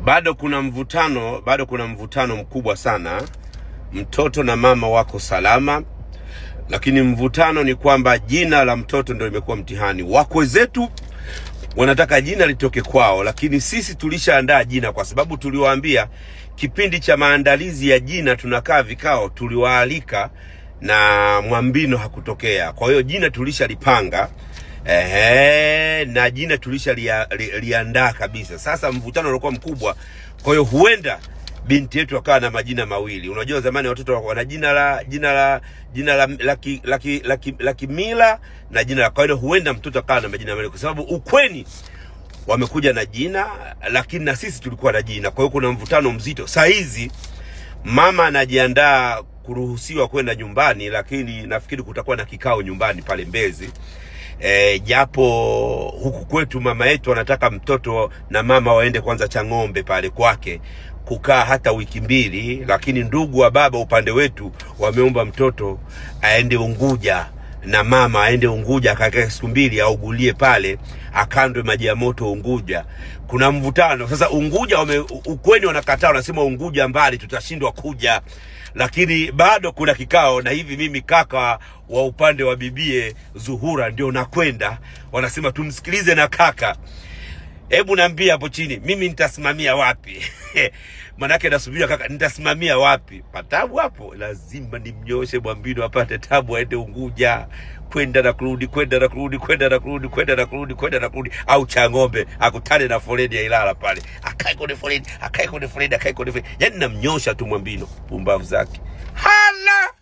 bado kuna mvutano mkubwa sana. Mtoto na mama wako salama, lakini mvutano ni kwamba jina la mtoto ndio limekuwa mtihani. Wakwe zetu wanataka jina litoke kwao, lakini sisi tulishaandaa jina, kwa sababu tuliwaambia kipindi cha maandalizi ya jina tunakaa vikao, tuliwaalika na Mwambino hakutokea. Kwa hiyo jina tulishalipanga, na jina tulishaliandaa kabisa. Sasa mvutano ulikuwa mkubwa, kwa hiyo huenda binti yetu akawa na majina mawili. Unajua zamani watoto wana jina la kimila na jina la kawaida. Huenda mtoto akawa na majina mawili, kwa sababu ukweni wamekuja na jina, lakini na sisi tulikuwa na jina. Kwa hiyo kuna mvutano mzito. Saa hizi mama anajiandaa kuruhusiwa kwenda nyumbani, lakini nafikiri kutakuwa na kikao nyumbani pale Mbezi. Japo huku kwetu mama yetu anataka mtoto na mama waende kwanza Chang'ombe pale kwake kukaa hata wiki 2, lakini ndugu wa baba upande wetu wameomba mtoto aende Unguja na mama aende Unguja akakaa siku 2 augulie pale, akandwe maji ya moto Unguja. Kuna mvutano sasa. Unguja ukweni wanakataa, wanasema Unguja mbali, tutashindwa kuja. Lakini bado kuna kikao, na hivi mimi kaka wa upande wa bibie Zuhura ndio nakwenda, wanasema tumsikilize na kaka. Hebu niambie hapo chini, mimi nitasimamia wapi? Manake nasubiria kaka, nitasimamia wapi? Patabu hapo lazima nimnyoshe Mwambino apate tabu, aende Unguja kwenda na kurudi, au Chang'ombe akutane na foleni ya Ilala pale, akae kwenye foleni. Yaani namnyosha tu Mwambino, pumbavu zake. Hala!